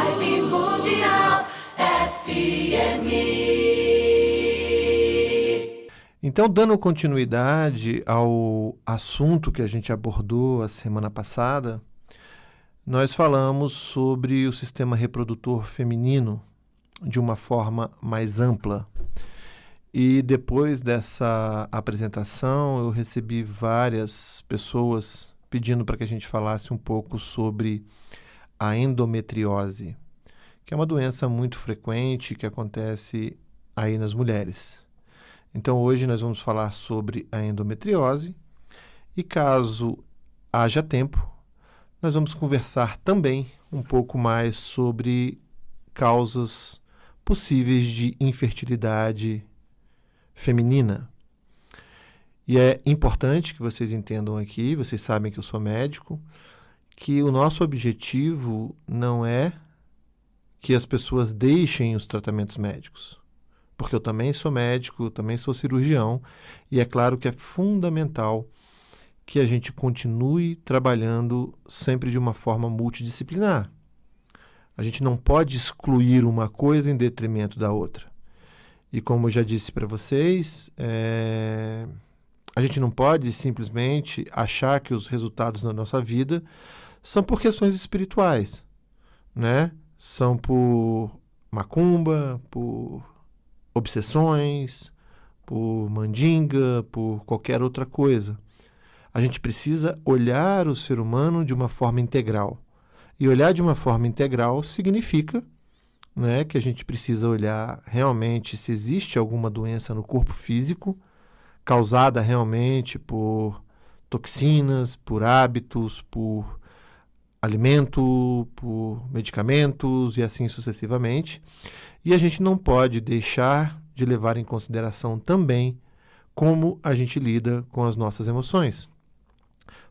Vibe Mundial FM. Então, dando continuidade ao assunto que a gente abordou a semana passada, nós falamos sobre o sistema reprodutor feminino de uma forma mais ampla. E depois dessa apresentação, eu recebi várias pessoas pedindo para que a gente falasse um pouco sobre a endometriose, que é uma doença muito frequente que acontece aí nas mulheres. Então, hoje nós vamos falar sobre a endometriose e, caso haja tempo, nós vamos conversar também um pouco mais sobre causas possíveis de infertilidade feminina. E é importante que vocês entendam aqui, vocês sabem que eu sou médico, que o nosso objetivo não é que as pessoas deixem os tratamentos médicos. Porque eu também sou médico, eu também sou cirurgião, e é claro que é fundamental que a gente continue trabalhando sempre de uma forma multidisciplinar. A gente não pode excluir uma coisa em detrimento da outra. E como eu já disse para vocês, a gente não pode simplesmente achar que os resultados na nossa vida são por questões espirituais, né? São por macumba, por obsessões, por mandinga, por qualquer outra coisa. A gente precisa olhar o ser humano de uma forma integral. E olhar de uma forma integral significa, né, que a gente precisa olhar realmente se existe alguma doença no corpo físico causada realmente por toxinas, por hábitos, por alimento, por medicamentos e assim sucessivamente. E a gente não pode deixar de levar em consideração também como a gente lida com as nossas emoções.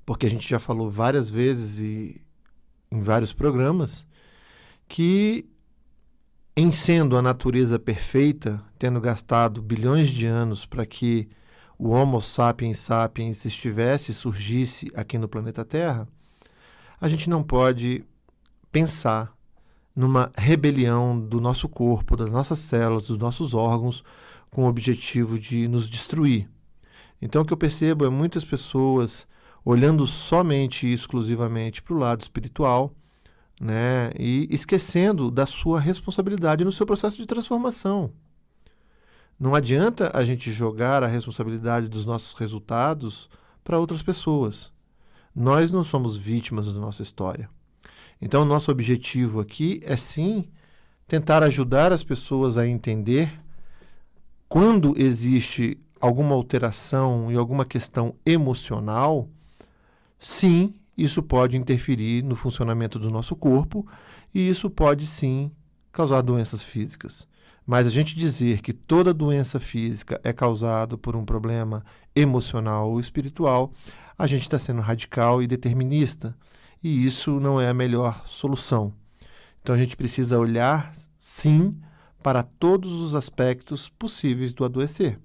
Porque a gente já falou várias vezes e em vários programas que, em sendo a natureza perfeita, tendo gastado bilhões de anos para que o Homo sapiens sapiens surgisse aqui no planeta Terra, a gente não pode pensar numa rebelião do nosso corpo, das nossas células, dos nossos órgãos, com o objetivo de nos destruir. Então, o que eu percebo é muitas pessoas olhando somente e exclusivamente para o lado espiritual, né, e esquecendo da sua responsabilidade no seu processo de transformação. Não adianta a gente jogar a responsabilidade dos nossos resultados para outras pessoas. Nós não somos vítimas da nossa história. Então, nosso objetivo aqui é, sim, tentar ajudar as pessoas a entender quando existe alguma alteração e alguma questão emocional. Sim, isso pode interferir no funcionamento do nosso corpo e isso pode, sim, causar doenças físicas. Mas a gente dizer que toda doença física é causada por um problema emocional ou espiritual, a gente está sendo radical e determinista. E isso não é a melhor solução. Então a gente precisa olhar, sim, para todos os aspectos possíveis do adoecer: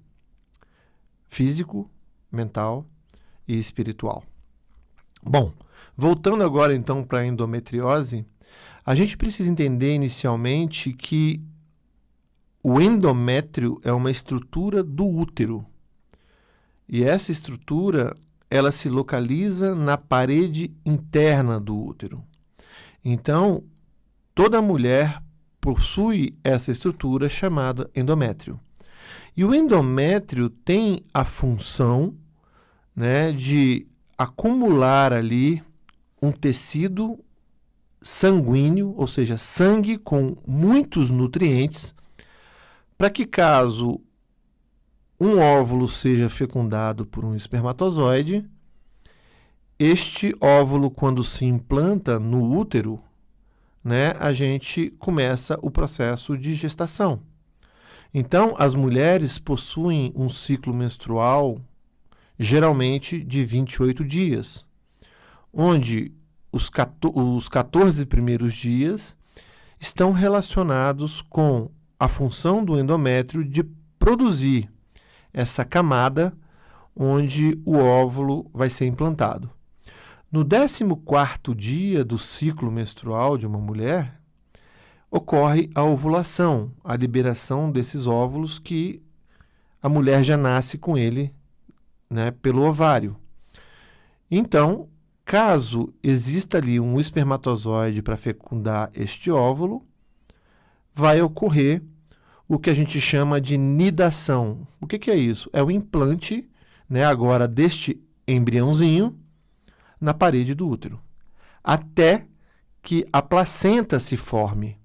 físico, mental e espiritual. Bom, voltando agora então para a endometriose, a gente precisa entender inicialmente que o endométrio é uma estrutura do útero. E essa estrutura, ela se localiza na parede interna do útero. Então, toda mulher possui essa estrutura chamada endométrio. E o endométrio tem a função, né, de acumular ali um tecido sanguíneo, ou seja, sangue com muitos nutrientes, para que, caso um óvulo seja fecundado por um espermatozoide, este óvulo, quando se implanta no útero, né, a gente começa o processo de gestação. Então, as mulheres possuem um ciclo menstrual geralmente de 28 dias, onde os 14 primeiros dias estão relacionados com a função do endométrio de produzir essa camada onde o óvulo vai ser implantado. No 14º dia do ciclo menstrual de uma mulher, ocorre a ovulação, a liberação desses óvulos que a mulher já nasce com ele, né, pelo ovário. Então, caso exista ali um espermatozoide para fecundar este óvulo, vai ocorrer o que a gente chama de nidação. O que é isso? É o implante, né, agora deste embriãozinho na parede do útero, até que a placenta se forme.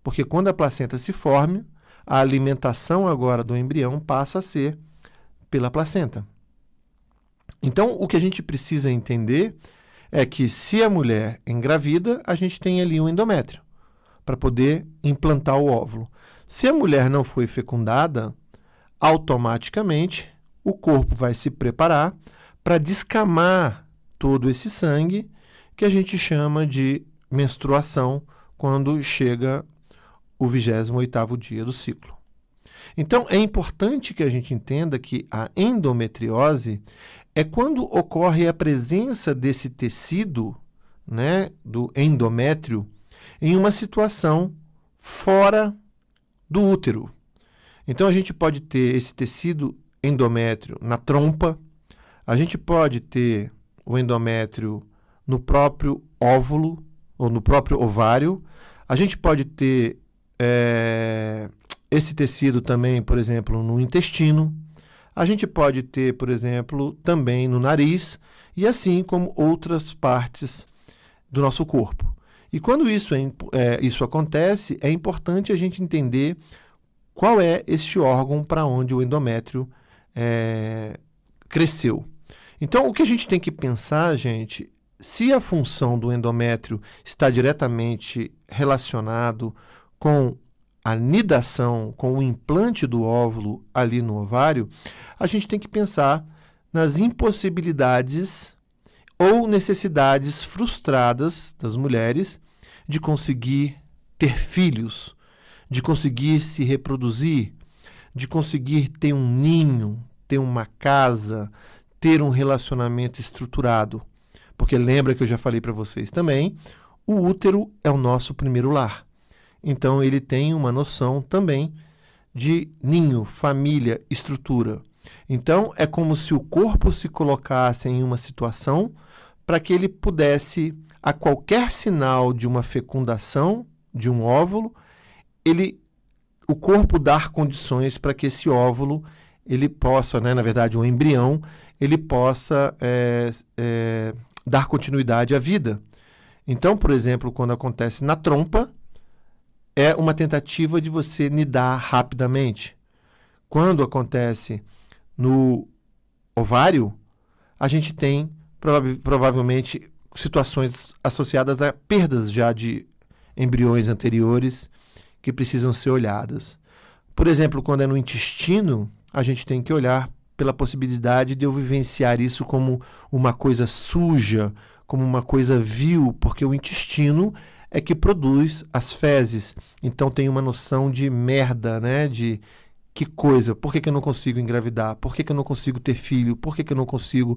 Porque quando a placenta se forme, a alimentação agora do embrião passa a ser pela placenta. Então, o que a gente precisa entender é que se a mulher engravida, a gente tem ali um endométrio para poder implantar o óvulo. Se a mulher não foi fecundada, automaticamente o corpo vai se preparar para descamar todo esse sangue que a gente chama de menstruação quando chega o 28º dia do ciclo. Então, é importante que a gente entenda que a endometriose é quando ocorre a presença desse tecido, né, do endométrio, em uma situação fora do útero. Então, a gente pode ter esse tecido endométrio na trompa, a gente pode ter o endométrio no próprio óvulo ou no próprio ovário, a gente pode ter esse tecido também, por exemplo, no intestino, a gente pode ter, por exemplo, também no nariz, e assim como outras partes do nosso corpo. E quando isso acontece, é importante a gente entender qual é este órgão para onde o endométrio cresceu. Então, o que a gente tem que pensar, gente, se a função do endométrio está diretamente relacionado com a nidação, com o implante do óvulo ali no ovário, a gente tem que pensar nas impossibilidades ou necessidades frustradas das mulheres de conseguir ter filhos, de conseguir se reproduzir, de conseguir ter um ninho, ter uma casa, ter um relacionamento estruturado. Porque lembra que eu já falei para vocês também, o útero é o nosso primeiro lar. Então, ele tem uma noção também de ninho, família, estrutura. Então, é como se o corpo se colocasse em uma situação para que ele pudesse, a qualquer sinal de uma fecundação de um óvulo, o corpo dar condições para que esse óvulo ele possa, né, na verdade, um embrião, ele possa dar continuidade à vida. Então, por exemplo, quando acontece na trompa, é uma tentativa de você nidar rapidamente. Quando acontece no ovário, a gente tem provavelmente situações associadas a perdas já de embriões anteriores que precisam ser olhadas. Por exemplo, quando é no intestino, a gente tem que olhar pela possibilidade de eu vivenciar isso como uma coisa suja, como uma coisa vil, porque o intestino é que produz as fezes. Então tem uma noção de merda, né? De que coisa, por que eu não consigo engravidar? Por que eu não consigo ter filho? Por que eu não consigo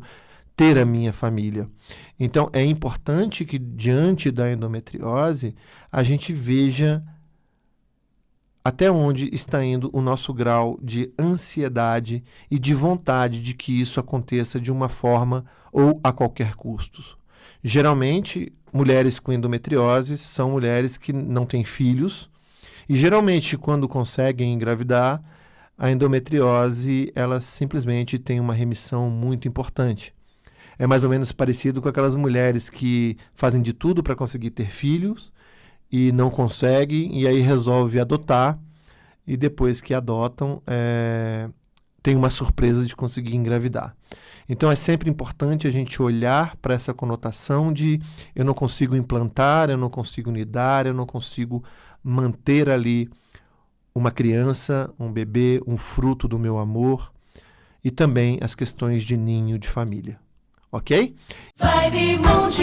ter a minha família? Então é importante que diante da endometriose a gente veja até onde está indo o nosso grau de ansiedade e de vontade de que isso aconteça de uma forma ou a qualquer custo. Geralmente, mulheres com endometriose são mulheres que não têm filhos e geralmente quando conseguem engravidar, a endometriose ela simplesmente tem uma remissão muito importante. É mais ou menos parecido com aquelas mulheres que fazem de tudo para conseguir ter filhos e não conseguem e aí resolve adotar e depois que adotam tem uma surpresa de conseguir engravidar. Então é sempre importante a gente olhar para essa conotação de eu não consigo implantar, eu não consigo nidar, eu não consigo manter ali uma criança, um bebê, um fruto do meu amor e também as questões de ninho de família. Ok? Vibe Mundial.